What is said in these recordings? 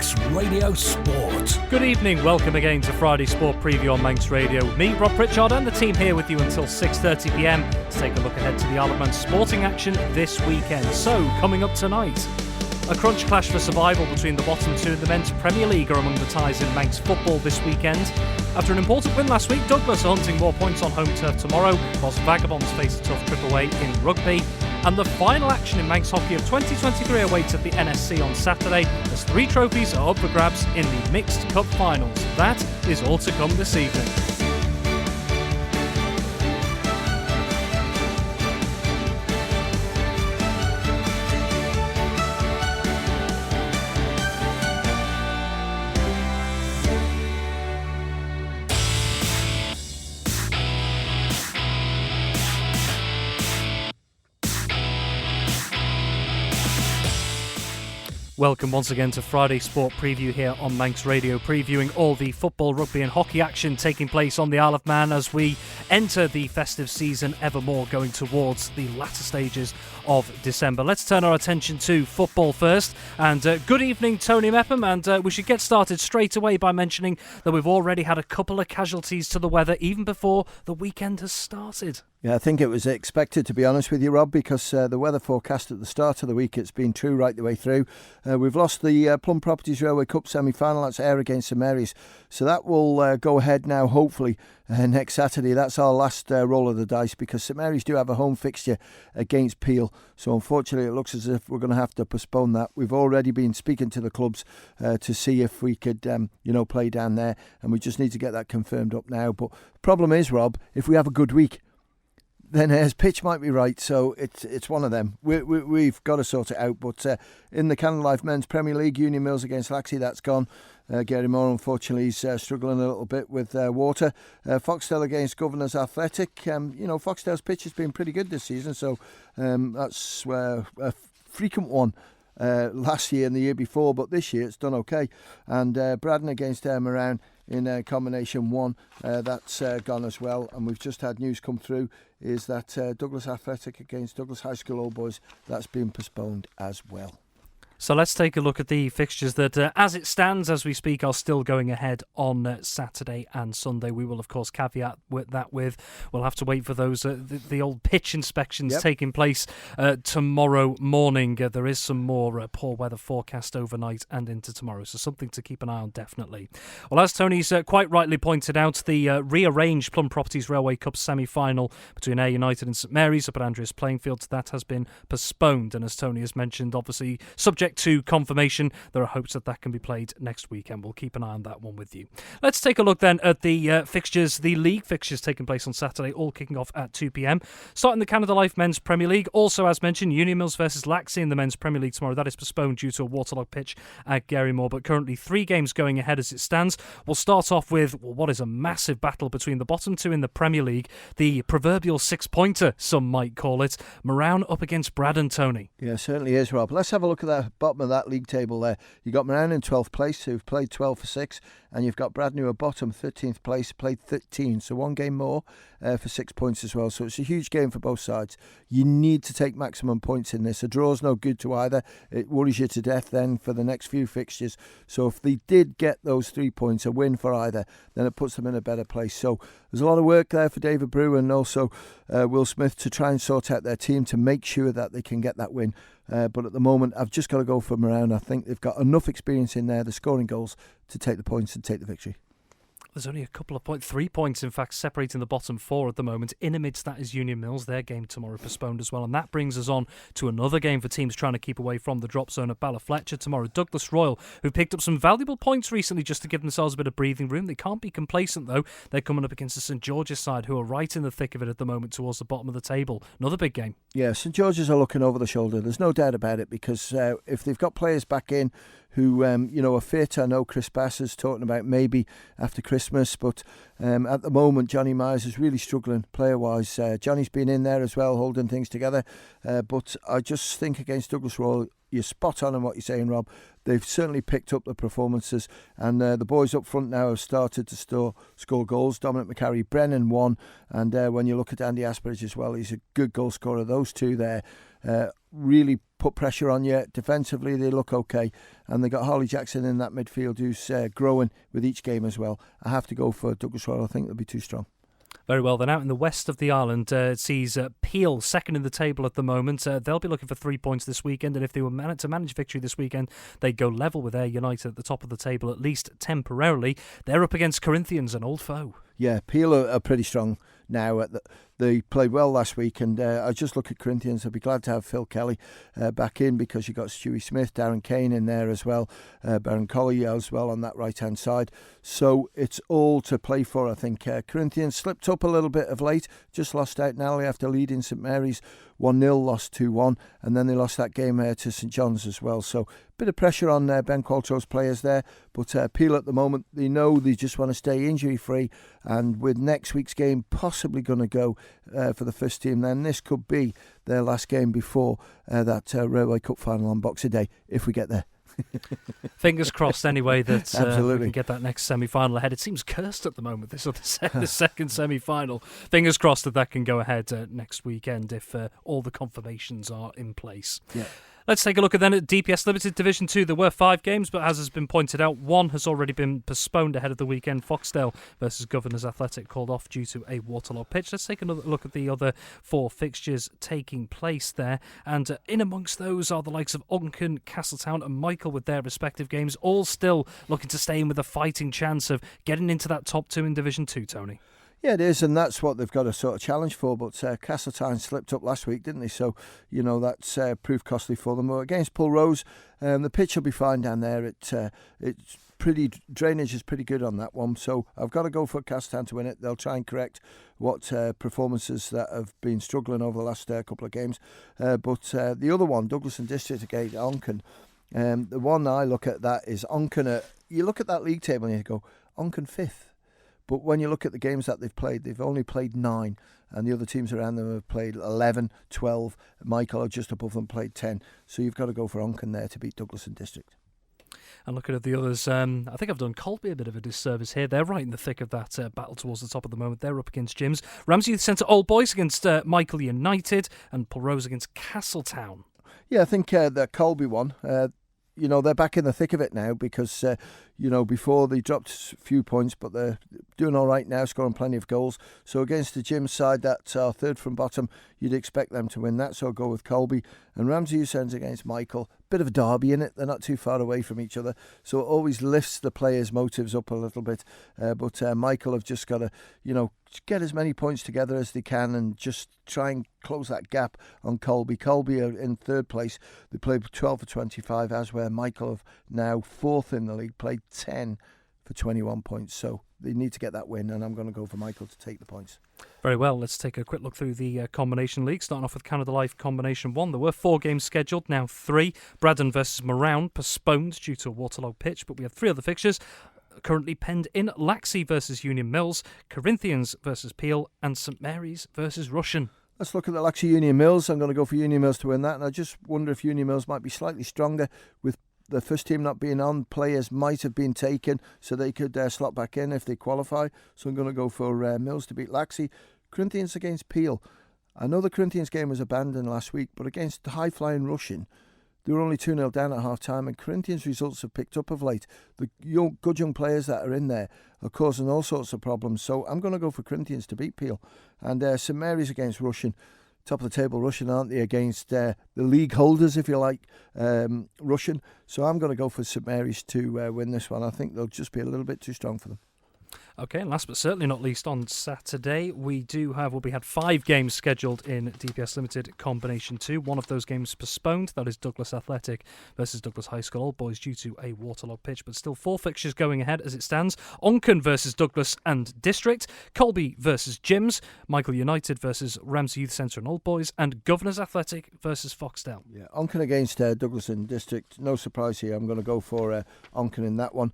Manx Radio Sport. Good evening, welcome again to Friday Sport Preview on Manx Radio. Me, Rob Pritchard, and the team here with you until 6:30pm to take a look ahead to the Isle of Man sporting action this weekend. So, coming up tonight, a crunch clash for survival between the bottom two in the Men's Premier League are among the ties in Manx football this weekend. After an important win last week, Douglas are hunting more points on home turf tomorrow, whilst Vagabonds face a tough trip away in rugby. And the final action in Manx hockey of 2023 awaits at the NSC on Saturday, as 3 trophies are up for grabs in the Mixed Cup finals. That is all to come this evening. Welcome once again to Friday Sport Preview here on Manx Radio, previewing all the football, rugby and hockey action taking place on the Isle of Man as we enter the festive season evermore, going towards the latter stages of December. Let's turn our attention to football first. And good evening, Tony Mepham. And we should get started straight away by mentioning that we've already had a couple of casualties to the weather even before the weekend has started. Yeah, I think it was expected, to be honest with you, Rob, because the weather forecast at the start of the week, it's been true right the way through. We've lost the Plum Properties Railway Cup semi-final. That's Ayr against St Mary's. So that will go ahead now, hopefully, next Saturday. That's our last roll of the dice, because St Mary's do have a home fixture against Peel. So unfortunately, it looks as if we're going to have to postpone that. We've already been speaking to the clubs to see if we could, play down there. And we just need to get that confirmed up now. But the problem is, Rob, if we have a good week, then Ayr's pitch might be right, so it's one of them. We've got to sort it out. But in the Canada Life Men's Premier League, Union Mills against Laxey, that's gone. Gary Moore, unfortunately, is struggling a little bit with water. Foxtel against Governors Athletic. Foxtel's pitch has been pretty good this season, so that's a frequent one. Last year and the year before, but this year it's done okay. And Braddon against Moran in combination 1, that's gone as well. And we've just had news come through is that Douglas Athletic against Douglas High School Old Boys, that's been postponed as well. So let's take a look at the fixtures that, as it stands, as we speak, are still going ahead on Saturday and Sunday. We will, of course, caveat we'll have to wait for those the old pitch inspections taking place tomorrow morning. There is some more poor weather forecast overnight and into tomorrow, so something to keep an eye on, definitely. Well, as Tony's quite rightly pointed out, the rearranged Plum Properties Railway Cup semi-final between Ayr United and St Mary's up at Andreas Playingfield, that has been postponed. And as Tony has mentioned, obviously, subject to confirmation, there are hopes that can be played next weekend. We'll keep an eye on that one with you. Let's take a look then at the fixtures, the league fixtures taking place on Saturday, all kicking off at 2pm. Starting the Canada Life Men's Premier League, also as mentioned, Union Mills versus Laxey in the Men's Premier League tomorrow. That is postponed due to a waterlogged pitch at Gary Moore, but currently 3 games going ahead as it stands. We'll start off with what is a massive battle between the bottom 2 in the Premier League, the proverbial 6-pointer, some might call it. Moran up against Braddon, Tony. Yeah, certainly is, Rob. Let's have a look at that bottom of that league table there. You've got Moran in 12th place, who've played 12 for 6, and you've got Braddon, who are bottom, 13th place, played 13, so 1 game more for 6 points as well. So it's a huge game for both sides. You need to take maximum points in this. A draw's no good to either. It worries you to death then for the next few fixtures. So if they did get those 3 points, a win for either, then it puts them in a better place. So there's a lot of work there for David Brew and also Will Smith to try and sort out their team to make sure that they can get that win. But at the moment, I've just got to go for Moran. I think they've got enough experience in there, the scoring goals, to take the points and take the victory. There's only a couple of 3 points, in fact, separating the bottom 4 at the moment. In amidst that is Union Mills. Their game tomorrow postponed as well. And that brings us on to another game for teams trying to keep away from the drop zone at Ballafletcher tomorrow. Douglas Royal, who picked up some valuable points recently just to give themselves a bit of breathing room. They can't be complacent, though. They're coming up against the St George's side, who are right in the thick of it at the moment towards the bottom of the table. Another big game. Yeah, St George's are looking over the shoulder. There's no doubt about it, because if they've got players back in who are fit. I know Chris Bass is talking about maybe after Christmas, but at the moment Johnny Myers is really struggling player-wise. Johnny's been in there as well, holding things together, but I just think against Douglas Royal, you're spot on in what you're saying, Rob. They've certainly picked up the performances, and the boys up front now have started to score goals. Dominic McCarry, Brennan one, and when you look at Andy Asperidge as well, he's a good goal scorer. Those two there really put pressure on you. Defensively, they look okay. And they got Harley Jackson in that midfield who's growing with each game as well. I have to go for Douglas Royal. I think they'll be too strong. Very well. Then out in the west of the island, it sees Peel second in the table at the moment. They'll be looking for 3 points this weekend, and if they were to manage victory this weekend, they'd go level with Ayr United at the top of the table, at least temporarily. They're up against Corinthians, an old foe. Yeah, Peel are pretty strong now. They played well last week, and I just look at Corinthians. I'd be glad to have Phil Kelly back in, because you've got Stewie Smith, Darren Kane in there as well, Baron Colley as well on that right-hand side. So it's all to play for, I think. Corinthians slipped up a little bit of late, just lost out narrowly after leading St Mary's 1-0, lost 2-1, and then they lost that game to St John's as well. So bit of pressure on Ben Qualtro's players there, but Peel at the moment, they know they just want to stay injury-free, and with next week's game possibly going to go for the first team, then this could be their last game before that Railway Cup final on Boxing Day, if we get there. Fingers crossed anyway that we Absolutely can get that next semi-final ahead. It seems cursed at the moment, this other the second semi-final. Fingers crossed that can go ahead next weekend if all the confirmations are in place. Yeah. Let's take a look at DPS Limited Division 2. There were 5 games, but as has been pointed out, one has already been postponed ahead of the weekend. Foxdale versus Governors Athletic called off due to a waterlogged pitch. Let's take another look at the other 4 fixtures taking place there. And in amongst those are the likes of Unken, Castletown and Michael with their respective games, all still looking to stay in with a fighting chance of getting into that top 2 in Division 2, Tony. Yeah, it is, and that's what they've got a sort of challenge for. But Castletown slipped up last week, didn't they? So, that's proved costly for them. But against Pulrose, the pitch will be fine down there. It's pretty, drainage is pretty good on that one. So I've got to go for Castletown to win it. They'll try and correct what performances that have been struggling over the last couple of games. But the other one, Douglas and District against Onken, the one I look at that is Onken. You look at that league table and you go, Onken 5th. But when you look at the games that they've only played 9, and the other teams around them have played 11, 12. Michael are just above them, played 10. So you've got to go for Onken there to beat Douglas and District. And looking at the others, I think I've done Colby a bit of a disservice here. They're right in the thick of that battle towards the top of the moment. They're up against Jim's. Ramsey Youth Centre Old Boys against Michael United, and Pulrose against Castletown. Yeah, I think the Colby one, they're back in the thick of it now because, before they dropped a few points, but they're doing all right now, scoring plenty of goals. So against the Jim side, that's our third from bottom, you'd expect them to win that, so I'll go with Colby. And Ramsey Youth Centre against Michael, bit of a derby in it, they're not too far away from each other, so it always lifts the players' motives up a little bit. But Michael have just got to, get as many points together as they can and just try and close that gap on Colby. Colby are in third place. They played 12 for 25, as where Michael have now 4th in the league, played 10 for 21 points. So they need to get that win, and I'm going to go for Michael to take the points. Very well, let's take a quick look through the Combination League, starting off with Canada Life Combination 1. There were 4 games scheduled, now 3. Braddon versus Morown, postponed due to a waterlogged pitch, but we have 3 other fixtures currently penned in: Laxey versus Union Mills, Corinthians versus Peel, and St Mary's versus Russian. Let's look at the Laxey Union Mills. I'm going to go for Union Mills to win that, and I just wonder if Union Mills might be slightly stronger with the first team not being on. Players might have been taken so they could slot back in if they qualify. So I'm going to go for Mills to beat Laxey. Corinthians against Peel. I know the Corinthians game was abandoned last week, but against the high-flying Russian, they were only 2-0 down at half-time, and Corinthians' results have picked up of late. The good young players that are in there are causing all sorts of problems, so I'm going to go for Corinthians to beat Peel. And St Mary's against Russian. Top of the table Russian, aren't they, against the league holders, if you like, Russian. So I'm going to go for St Mary's to win this one. I think they'll just be a little bit too strong for them. Okay, and last but certainly not least, on Saturday, we had 5 games scheduled in DPS Limited Combination 2. One of those games postponed, that is Douglas Athletic versus Douglas High School Old Boys due to a waterlogged pitch, but still 4 fixtures going ahead as it stands. Onken versus Douglas and District, Colby versus Jims, Michael United versus Ramsey Youth Centre and Old Boys, and Governors Athletic versus Foxdale. Yeah, Onken against Douglas and District, no surprise here. I'm going to go for Onken in that one.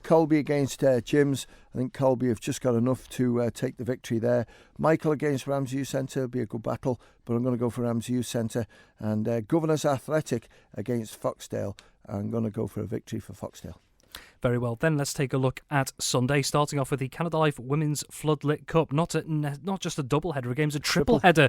Colby against Jims. I think Colby have just got enough to take the victory there. Michael against Ramsey Youth Centre will be a good battle, but I'm going to go for Ramsey Youth Centre. And Governors Athletic against Foxdale. I'm going to go for a victory for Foxdale. Very well, then let's take a look at Sunday, starting off with the Canada Life Women's Floodlit Cup. Not just a double header of games, a triple header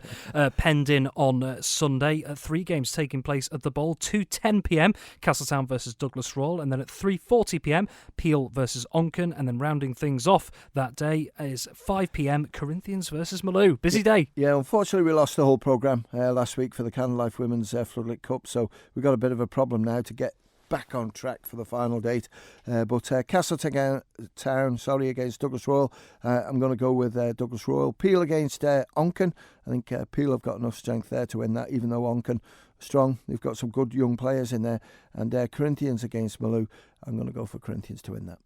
penned in on Sunday. 3 games taking place at the Bowl. 2:10pm, Castletown versus Douglas Royal, and then at 3:40pm, Peel versus Onken, and then rounding things off that day is 5pm, Corinthians versus Maloo. Busy day. Yeah, unfortunately we lost the whole programme last week for the Canada Life Women's Floodlit Cup, so we've got a bit of a problem now to get back on track for the final date. But Castletown against Douglas Royal. I'm going to go with Douglas Royal. Peel against Onken. I think Peel have got enough strength there to win that, even though Onken strong. They've got some good young players in there. And Corinthians against Maloo. I'm going to go for Corinthians to win that.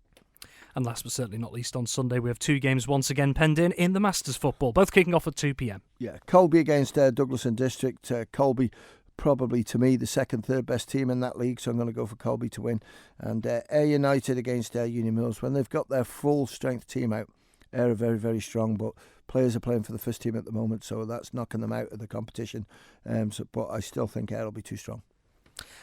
And last but certainly not least, on Sunday we have 2 games once again penned in the Masters football, both kicking off at 2pm. Yeah, Colby against Douglas and District. Colby, probably to me the second, third best team in that league, so I'm going to go for Colby to win. And Ayr United against Union Mills. When they've got their full strength team out, Ayr are very, very strong, but players are playing for the first team at the moment, so that's knocking them out of the competition. But I still think Ayr will be too strong.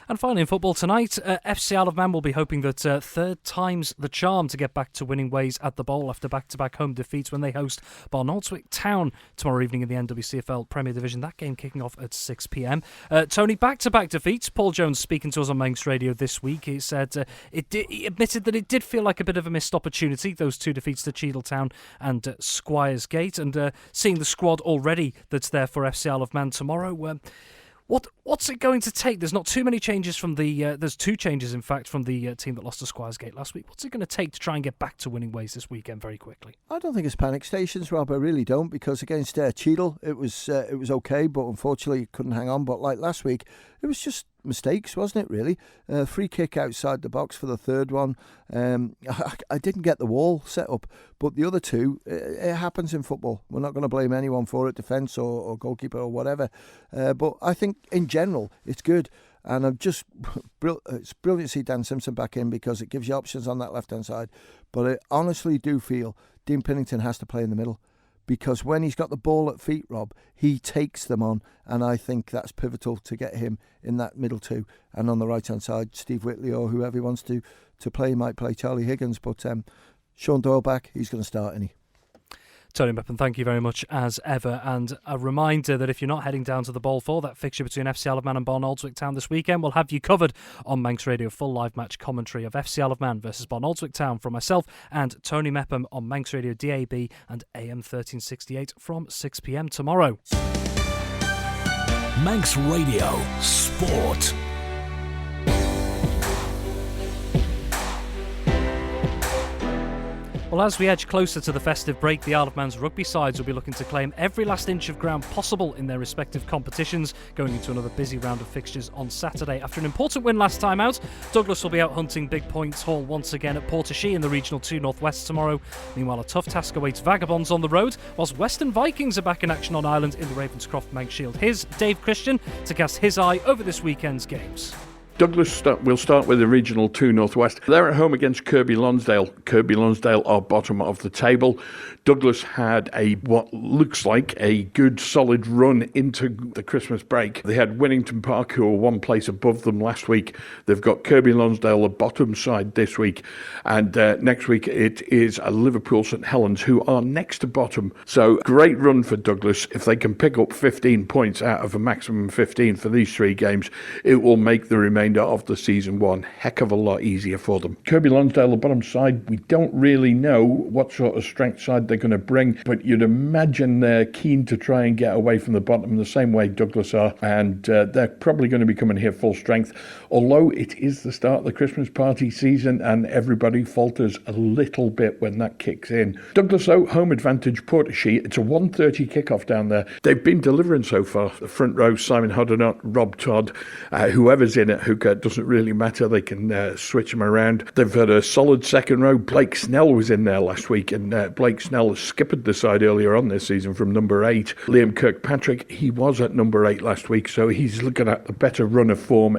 And finally in football tonight, FC Isle of Man will be hoping that third time's the charm to get back to winning ways at the Bowl after back-to-back home defeats when they host Barnoldswick Town tomorrow evening in the NWCFL Premier Division. That game kicking off at 6pm. Tony, back-to-back defeats. Paul Jones speaking to us on Manx Radio this week. He said he admitted that it did feel like a bit of a missed opportunity, those 2 defeats to Cheadletown and Squires Gate, and seeing the squad already that's there for FC Isle of Man tomorrow. What's it going to take? There's not too many changes from the... there's 2 changes, in fact, from the team that lost to Squires Gate last week. What's it going to take to try and get back to winning ways this weekend very quickly? I don't think it's panic stations, Rob. I really don't, because against Cheadle, it was okay, but unfortunately couldn't hang on. But like last week, it was just mistakes, wasn't it, really? Free kick outside the box for the third one. I didn't get the wall set up, but the other 2, it happens in football. We're not going to blame anyone for it, defence or goalkeeper or whatever. But I think in general, it's good. And it's brilliant to see Dan Simpson back in, because it gives you options on that left-hand side. But I honestly do feel Dean Pennington has to play in the middle, because when he's got the ball at feet, Rob, he takes them on, and I think that's pivotal to get him in that middle 2. And on the right-hand side, Steve Whitley or whoever he wants to play might play Charlie Higgins, but Sean Doyle back, he's going to start, isn't he? Tony Mepham, thank you very much as ever, and a reminder that if you're not heading down to the Bowl for that fixture between FC Isle of Man and Barnoldswick Town this weekend, we'll have you covered on Manx Radio, full live match commentary of FC Isle of Man versus Barnoldswick Town from myself and Tony Mepham on Manx Radio DAB and AM 1368 from 6pm tomorrow. Manx Radio Sport. Well, as we edge closer to the festive break, the Isle of Man's rugby sides will be looking to claim every last inch of ground possible in their respective competitions, going into another busy round of fixtures on Saturday. After an important win last time out, Douglas will be out hunting big points haul once again at Portashee in the Regional 2 North West tomorrow. Meanwhile, a tough task awaits Vagabonds on the road, whilst Western Vikings are back in action on Ireland in the Ravenscroft Manx Shield. Here's Dave Christian to cast his eye over this weekend's games. Douglas will start with the Regional 2 North West. They're at home against Kirby Lonsdale. Kirby Lonsdale are bottom of the table. Douglas had what looks like a good solid run into the Christmas break. They had Winnington Park, who were 1 place above them last week. They've got Kirby Lonsdale, the bottom side, this week. And next week it is Liverpool St Helens, who are next to bottom. So great run for Douglas. If they can pick up 15 points out of a maximum 15 for these 3 games, it will make the remainder of the season one heck of a lot easier for them. Kirby Lonsdale, the bottom side, we don't really know what sort of strength side they're going to bring, but you'd imagine they're keen to try and get away from the bottom the same way Douglas are, and they're probably going to be coming here full strength, although it is the start of the Christmas party season and everybody falters a little bit when that kicks in. Douglas, though, home advantage, Portashee. It's a 1:30 kickoff down there. They've been delivering so far. The front row, Simon Hoddenott, Rob Todd, whoever's in it, who doesn't really matter. They can switch them around. They've had a solid second row. Blake Snell was in there last week, and Blake Snell has skippered the side earlier on this season from number 8. Liam Kirkpatrick, he was at number 8 last week, so he's looking at a better run of form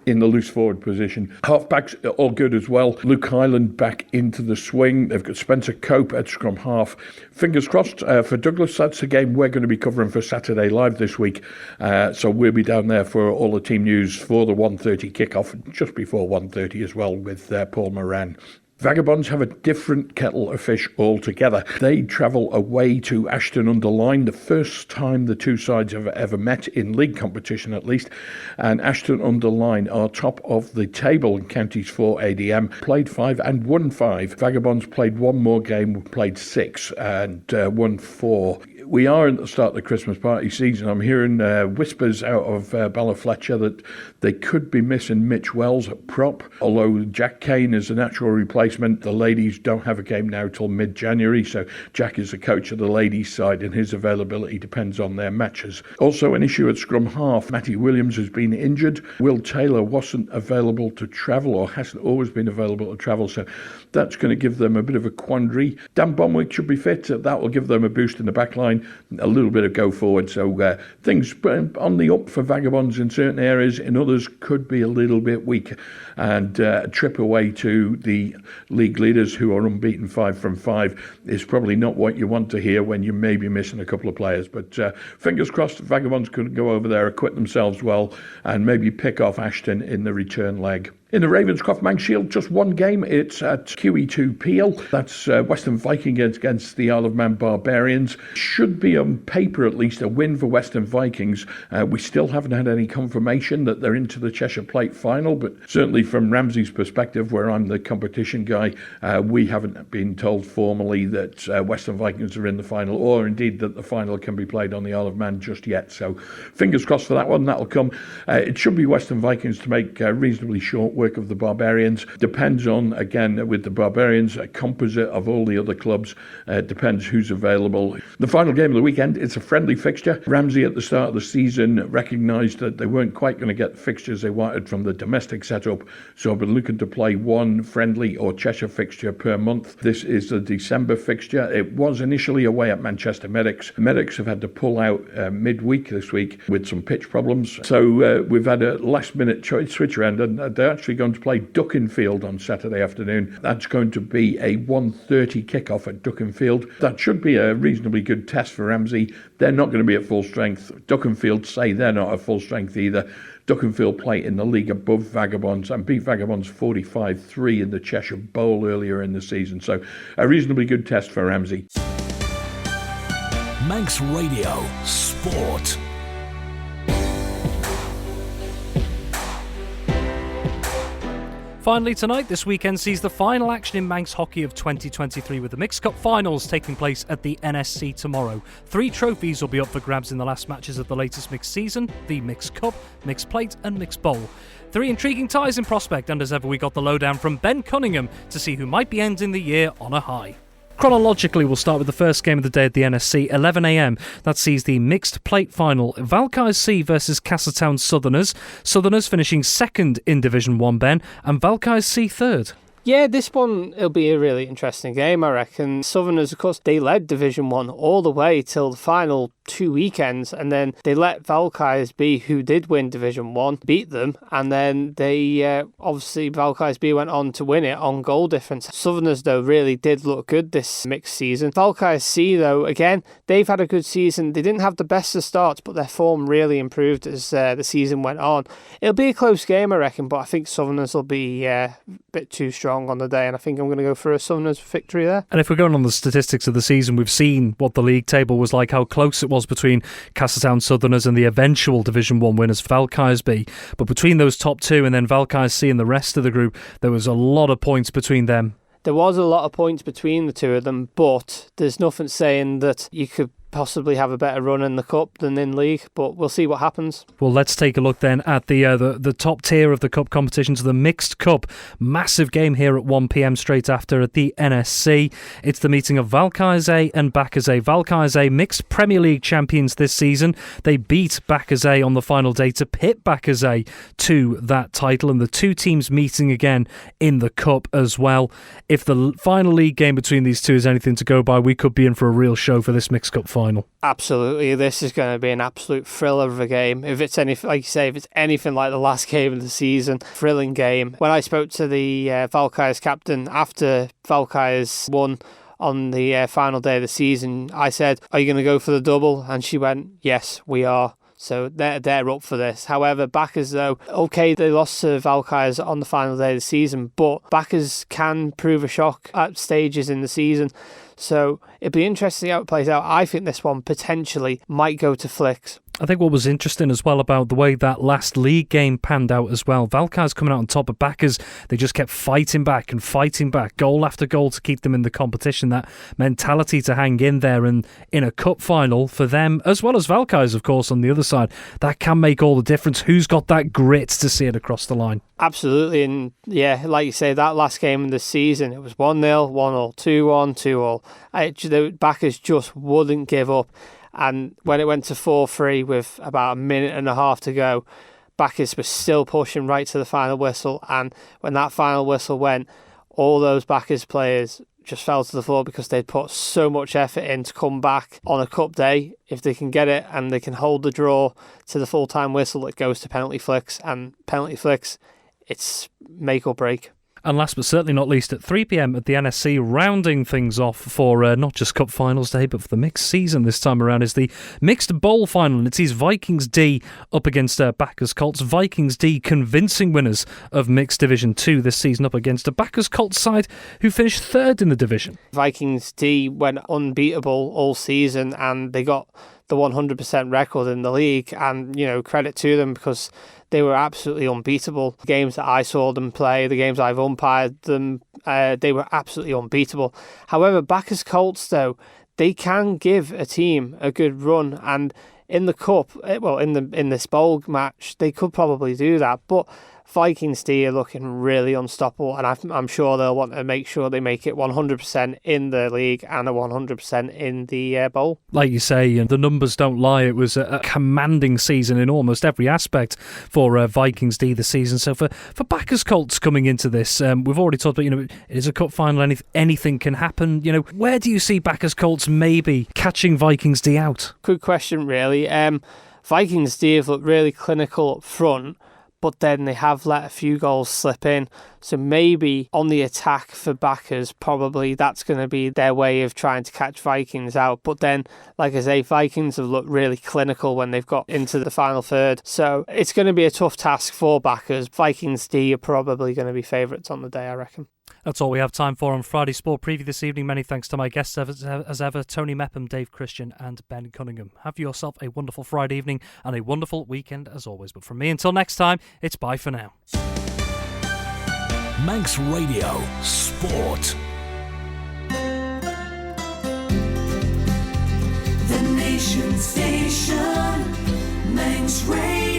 in the loose forward position. Halfbacks all good as well. Luke Highland back into the swing. They've got Spencer Cope at scrum half. Fingers crossed for Douglas. That's the game we're going to be covering for Saturday Live this week. So we'll be down there for all the team news for the 1:30 kickoff, just before 1:30 as well, with Paul Moran. Vagabonds have a different kettle of fish altogether. They travel away to Ashton-under-Lyne, the first time the two sides have ever met in league competition at least, and Ashton-under-Lyne are top of the table in counties for ADM, played 5 and won 5. Vagabonds played one more game, played 6 and won 4. We are at the start of the Christmas party season. I'm hearing whispers out of Ballafletcher that they could be missing Mitch Wells at prop, although Jack Kane is a natural replacement. The ladies don't have a game now till mid-January, so Jack is the coach of the ladies' side and his availability depends on their matches. Also an issue at scrum half. Matty Williams has been injured. Will Taylor wasn't available to travel, or hasn't always been available to travel, so that's going to give them a bit of a quandary. Dan Bonwick should be fit. That will give them a boost in the back line, a little bit of go forward. So things on the up for Vagabonds in certain areas, in others could be a little bit weak. And a trip away to the league leaders who are unbeaten 5 from 5 is probably not what you want to hear when you may be missing a couple of players. But fingers crossed Vagabonds could go over there, acquit themselves well and maybe pick off Ashton in the return leg. In the Ravenscroft Manx Shield, just one game. It's at QE2 Peel. That's Western Vikings against the Isle of Man Barbarians. Should be on paper at least a win for Western Vikings. We still haven't had any confirmation that they're into the Cheshire Plate final, but certainly from Ramsey's perspective, where I'm the competition guy, we haven't been told formally that Western Vikings are in the final, or indeed that the final can be played on the Isle of Man just yet. So fingers crossed for that one. That'll come. It should be Western Vikings to make reasonably short work of the Barbarians. Depends on, again, with the Barbarians, a composite of all the other clubs. Depends who's available. The final game of the weekend, it's a friendly fixture. Ramsey at the start of the season recognised that they weren't quite going to get the fixtures they wanted from the domestic setup, so I've been looking to play one friendly or Cheshire fixture per month. This is the December fixture. It was initially away at Manchester Medics. Medics have had to pull out midweek this week with some pitch problems, so we've had a last minute switch around, and they're actually going to play Duckenfield on Saturday afternoon. That's going to be a 1:30 kickoff at Duckenfield. That should be a reasonably good test for Ramsey. They're not going to be at full strength. Duckenfield say they're not at full strength either. Duckenfield play in the league above Vagabonds and beat Vagabonds 45-3 in the Cheshire Bowl earlier in the season. So a reasonably good test for Ramsey. Manx Radio Sport. Finally tonight, this weekend sees the final action in Manx hockey of 2023, with the Mixed Cup finals taking place at the NSC tomorrow. 3 trophies will be up for grabs in the last matches of the latest mixed season: the Mixed Cup, Mixed Plate and Mixed Bowl. 3 intriguing ties in prospect, and as ever we got the lowdown from Ben Cunningham to see who might be ending the year on a high. Chronologically, we'll start with the first game of the day at the NSC, 11am. That sees the Mixed Plate final, Valkyes C versus Castletown Southerners. Southerners finishing second in Division 1, Ben, and Valkyes C third. Yeah, this one, it'll be a really interesting game, I reckon. Southerners, of course, they led Division 1 all the way till the final 2 weekends, and then they let Valkyes B, who did win Division 1, beat them, and then they, obviously, Valkyes B went on to win it on goal difference. Southerners, though, really did look good this mixed season. Valkyes C, though, again, they've had a good season. They didn't have the best of starts, but their form really improved as the season went on. It'll be a close game, I reckon, but I think Southerners will be a bit too strong on the day, and I think I'm going to go for a Southerners victory there. And if we're going on the statistics of the season, we've seen what the league table was like, how close it was between Castletown Southerners and the eventual Division 1 winners, Valkyes B. But between those top 2 and then Valkyes C and the rest of the group, there was a lot of points between them. There was a lot of points between the two of them, but there's nothing saying that you could possibly have a better run in the Cup than in League, but we'll see what happens. Well, let's take a look then at the top tier of the Cup competitions, the Mixed Cup. Massive game here at 1pm straight after at the NSC. It's the meeting of Valkyes A and Bacchus A. Valkyes A, mixed Premier League champions this season. They beat Bacchus A on the final day to pit Bacchus A to that title, and the two teams meeting again in the Cup as well. If the final league game between these two is anything to go by, we could be in for a real show for this Mixed Cup final. Absolutely, this is going to be an absolute thriller of a game. If it's anything, like you say, if it's anything like the last game of the season, thrilling game. When I spoke to the Valkyes captain after Valkyes won on the final day of the season, I said, "Are you going to go for the double?" And she went, "Yes, we are." So they're up for this. However, backers though, okay, they lost to Valkyries on the final day of the season, but backers can prove a shock at stages in the season. So it'd be interesting how it plays out. I think this one potentially might go to Flicks. I think what was interesting as well about the way that last league game panned out as well, Valkyries coming out on top of backers, they just kept fighting back, goal after goal to keep them in the competition. That mentality to hang in there, and in a cup final for them, as well as Valkyries, of course, on the other side, that can make all the difference. Who's got that grit to see it across the line? Absolutely, and yeah, like you say, that last game of the season, it was 1-0, 1-0, 2-1, 2-0. The backers just wouldn't give up. And when it went to 4-3 with about a minute and a half to go, backers were still pushing right to the final whistle. And when that final whistle went, all those backers players just fell to the floor because they'd put so much effort in to come back on a cup day. If they can get it and they can hold the draw to the full-time whistle, it goes to penalty flicks. And penalty flicks, it's make or break. And last but certainly not least, at 3 p.m. at the NSC, rounding things off for not just Cup Finals Day, but for the mixed season this time around, is the Mixed Bowl Final. And it sees Vikings D up against Backers Colts. Vikings D convincing winners of Mixed Division 2 this season, up against a Backers Colts side who finished third in the division. Vikings D went unbeatable all season, and they got the 100% record in the league. And, you know, credit to them, because they were absolutely unbeatable. The games that I saw them play, the games I've umpired them, they were absolutely unbeatable. However, Backers Colts, though, they can give a team a good run, and in the cup, well, in this bowl match, they could probably do that. But Vikings D are looking really unstoppable, and I'm sure they'll want to make sure they make it 100% in the league and a 100% in the bowl. Like you say, the numbers don't lie. It was a commanding season in almost every aspect for Vikings D this season. So for Backers Colts coming into this, we've already talked about, it is a cup final, anything can happen. Where do you see Backers Colts maybe catching Vikings D out? Good question, really. Vikings D have looked really clinical up front, but then they have let a few goals slip in. So maybe on the attack for backers, probably that's going to be their way of trying to catch Vikings out. But then, like I say, Vikings have looked really clinical when they've got into the final third. So it's going to be a tough task for backers. Vikings D are probably going to be favourites on the day, I reckon. That's all we have time for on Friday Sport Preview this evening. Many thanks to my guests as ever, Tony Mepham, Dave Christian and Ben Cunningham. Have yourself a wonderful Friday evening and a wonderful weekend as always. But from me, until next time, it's bye for now. Manx Radio Sport. The Nation Station, Manx Radio.